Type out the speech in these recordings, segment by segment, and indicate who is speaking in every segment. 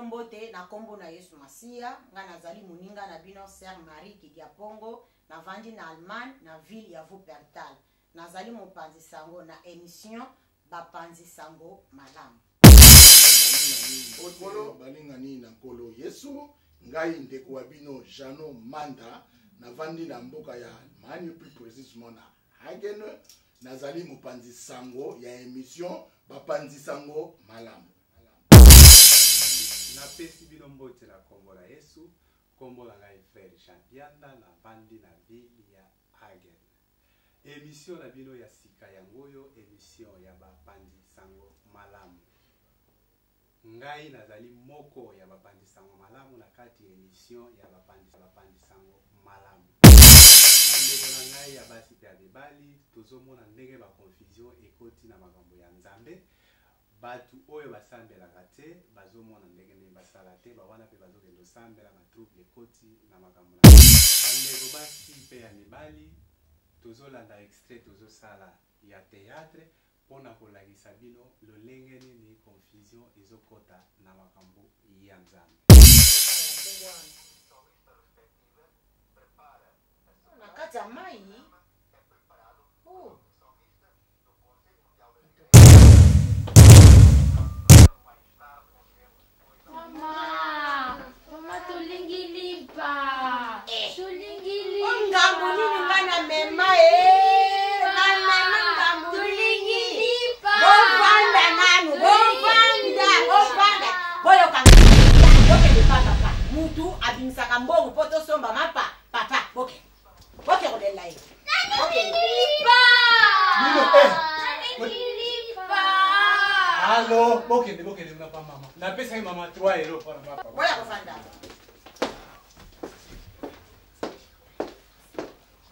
Speaker 1: Mbote na kombo na Yesu Masia nga nazali muninga na bino Sœur Marie Kidiapongo na vandi na Allemagne na ville ya Wuppertal nazali mopanzi sango na émission bapanzi sango malamu
Speaker 2: Otolo balingani na kolo Yesu ngai ndeko wa bino Jano Manda na vandi na mboka ya Allemagne plus précisément na Hagen nazali mopanzi sango ya émission bapanzi sango malamu
Speaker 3: na pesi bino mbote na kombo la Yesu kombo la ngai frère Champianda na vandi na ville ya Hagen émission na bino ya sika ya ngoyo émission ya bapanzi sango malamu ngai nazali moko ya bapanzi sango malamu na kati émission ya bapanzi sango malamu ndeko na ngai ya basi pe ya bebali tozomona ndenge ba confusion ekoti na makambo ya Nzambe batu oyo basambelaka te bazomona ndenge nini basala te bawana pe bazokende osambela batrouble ekoti na makambo na bandeko basi pe ya mibali tozolanda extrait tozosala ya théâtre mpona kolakisa bino lolenge nini confusion ezokota na makambo ya Nzambe
Speaker 1: na kati ya mai
Speaker 4: Mama tulingilipa. Tulingilipa.
Speaker 1: Ngambo nini ngana mema na mema ngambo
Speaker 4: tulingilipa.
Speaker 1: Bovanda nanu, bovanda. Boyo kangilipa, boke de papa. Mutu abimisaka mbongo poto somba mapa, papa, boke. Boke rodela yi.
Speaker 4: Tulingilipa. Tulingilipa.
Speaker 3: Allo, bokende mna pa mama. Na pesa hii mama 3 euro para mapa.
Speaker 1: Boya kufanda.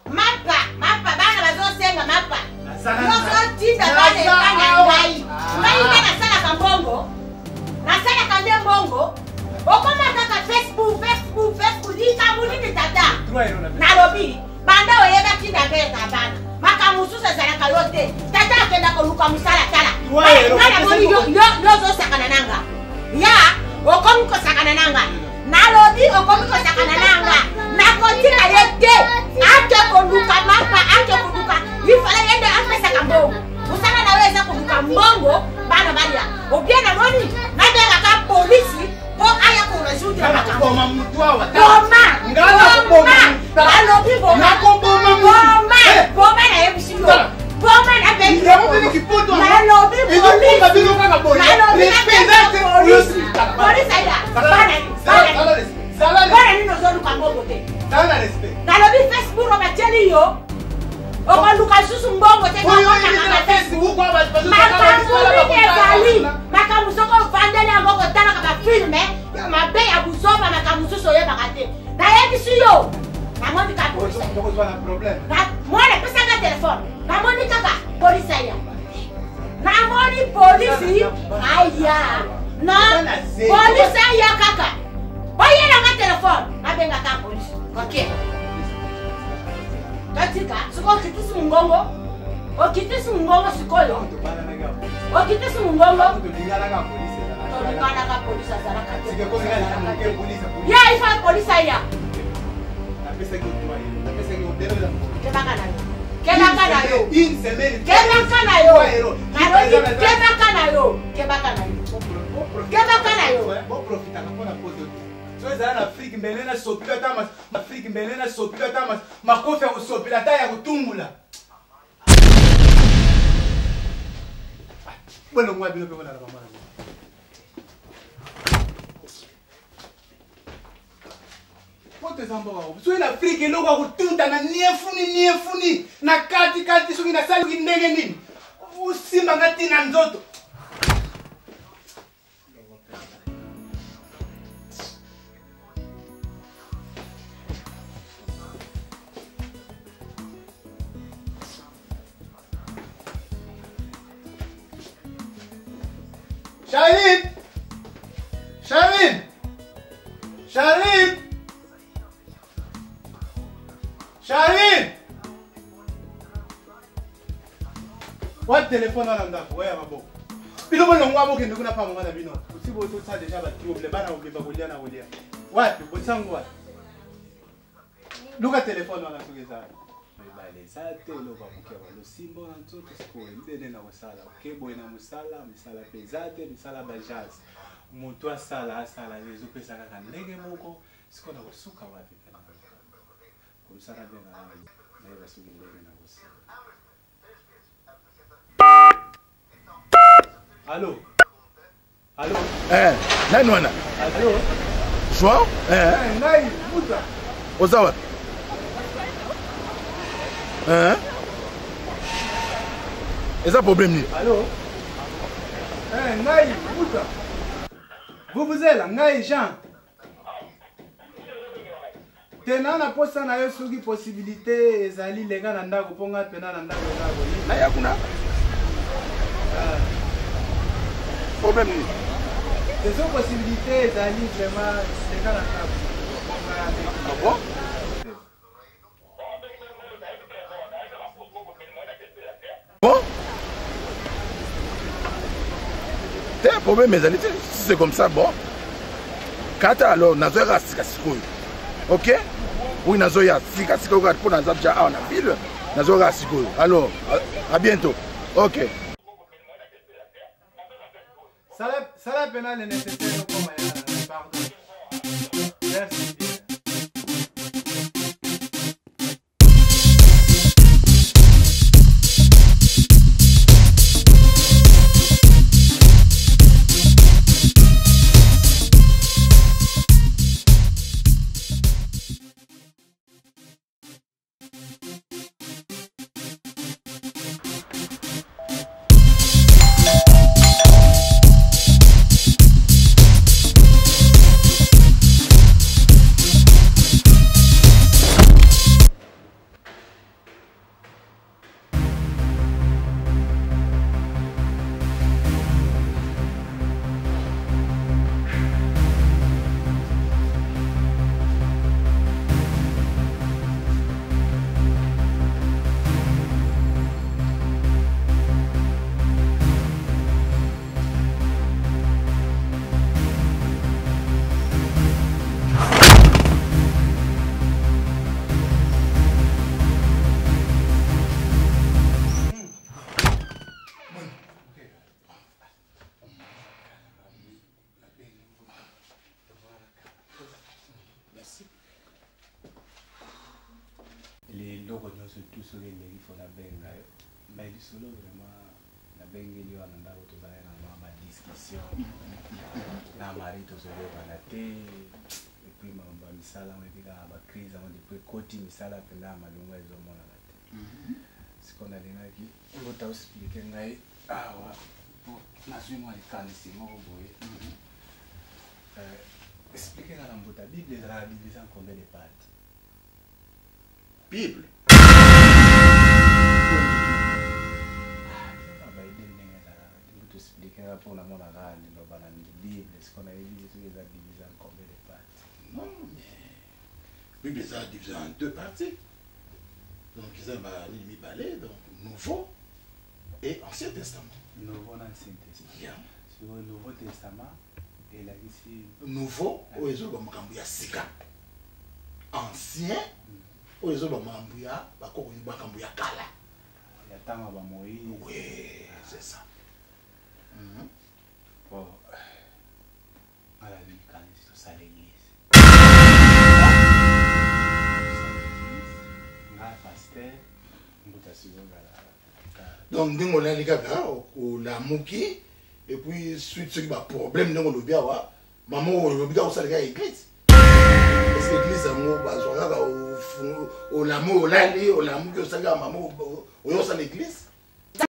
Speaker 1: Mapa bana bazosenga mapa. Yoso tinda bana bana ngai. Ngai kana sala kambongo. Nasala kande mbongo. Okoma kaka Facebook ikamuni tata.
Speaker 3: 3 euro na.
Speaker 1: Nalobi banda oyeba tinda beka bana. Makamususa sala kalote. Tata akenda koluka musala tala. Ngana boni yo zo sakana nanga. Ya, okomi ko sakana nanga. Nalobi okomi ko sakana nanga. Nakotika yete. Ake koluka mapa, ake koluka. Ifala yende afesa kambongo. Usana na weza koluka mbongo bana balia. Obiena moni, nabenga ka polisi. Po aya ko rejude maka.
Speaker 3: Koma mutwa wa.
Speaker 1: Boma.
Speaker 3: Ngala kuboma.
Speaker 1: Nalobi boma.
Speaker 3: Nakoboma
Speaker 1: Boma. Boma na yebishiyo. Boma na bebi.
Speaker 3: Nalobi kipoto.
Speaker 1: Nalobi polisi.
Speaker 3: Nalobi kaka polisi. Respecte polisi.
Speaker 1: Polisi aya. Bana nino zonu kambongo te.
Speaker 3: Sala respect.
Speaker 1: Nalobi Facebook obacheli yo. Okoluka susu mbongo te kwa kama
Speaker 3: Facebook kwa
Speaker 1: makamusoko vandele ya mbongo tala kama filme mabe ya busoba makamususo ye bakate. Na yebisi yo. Na moni ka polisi.
Speaker 3: problème.
Speaker 1: Na mwana pesa ka telefone. Na moni kaka polisi aya. Na moni polisi aya. Na polisi aya kaka. Oye na ka telefone. Na benga ka polisi. Okay. Katika siko kitisi mungongo. Okitisi mungongo sikoyo. Okitisi mungongo.
Speaker 3: Tulingana ka polisi.
Speaker 1: Tulingana ka polisi sana kati.
Speaker 3: Sike ko ngana ka polisi.
Speaker 1: Ya ifa polisi aya.
Speaker 3: Na pesa ki utwa hiyo. Na pesa ki utero.
Speaker 1: Kebaka nayo. Kebaka nayo.
Speaker 3: Une semaine.
Speaker 1: Kebaka nayo. Nalobi kebaka nayo. Kebaka nayo. Kebaka nayo.
Speaker 3: Bo profita na pona poto. So za na Afrique mbelena sopila tama. Afrique mbelena sopila tama. Makofi ya kusopila ta ya kutungula. Bueno, mwa bilo pe na mama. Pote zamba wa. So in Afrique lo kwa kutunta na niefuni na kati so ina sali ndenge nini. Usimba ngati na nzoto. Sharif! What telephone on that? Where am I? Bino bono ngwa boke ndikuna pa mwana bino. si vous tout ça déjà, vous ne pas vous voulez. Ouais, vous savez quoi? Luka téléphone on a tout ça. Les athées, le simbo en tout ce qu'on est dans la salle. Ok, bon, dans la salle pesante, la salle bajaz. Moto sala les autres ça quand ndenge moko, ce qu'on a reçu quand on a fait. Comme ça, on a reçu ndenge na reçu. Allô? Allô?
Speaker 2: Nani wana?
Speaker 3: Allô?
Speaker 2: João?
Speaker 3: Ngai, muta.
Speaker 2: Ozawa? Eza problème ni?
Speaker 3: Allô? Ngai, muta. Vous êtes là, Ngai Jean. Tena na posa na yo soki possibilité ezali lenga na ndako ponga pena na ndako ndako.
Speaker 2: Na ya kuna? Problème ni?
Speaker 3: Des autres possibilités ezali vraiment lenga na ndako.
Speaker 2: Ah bon? Bon? T'as un problème, mais si c'est comme ça, bon. Kata alors, nazoya sika sikoyo. Ok? Oui, nazoya sika sikoyo pour nazabja a na ville. Nazoya sikoyo. Alors, à bientôt. Ok.
Speaker 3: Ça la peine le nécessaire comme pardon. Merci bien. Tout ce qu'il faut la benga, mais du solo vraiment la benga il y a un endroit où tu vas avoir ma discussion, la mari tu vas avoir la thé, et puis ma misala on dit la crise on dit puis côté misala penda malunga ils ont mon la thé. Ce qu'on a dit là qui, on t'a expliqué ngai ah ouais, na suis moi les canisi moi boy. Expliquer dans la Bible, Bible est divisée en combien de parties?
Speaker 2: Bible.
Speaker 3: Pour la Bible, est-ce qu'on a divisé en combien de parties?
Speaker 2: Non, mais Bible est divisée en deux parties. Donc, ils ont mis balai, donc Nouveau et Ancien Testament.
Speaker 3: Nouveau et Ancien Testament.
Speaker 2: Yeah.
Speaker 3: Sur le Nouveau Testament, il a ici.
Speaker 2: Nouveau, où ils ont mis Sika. Ancien, où ils ont mis Kala.
Speaker 3: Il y a tant de Moïse.
Speaker 2: Oui, c'est ça.
Speaker 3: Bon, à la vie, quand c'est ça l'église.
Speaker 2: Donc, nous avons les gars, la mouki, et puis, suite, ce qui va problème, nous avons le bien, maman, on a bien ça, les gars, l'église. Parce que l'église, on a l'amour, on a l'amour, on a l'amour, on a l'église.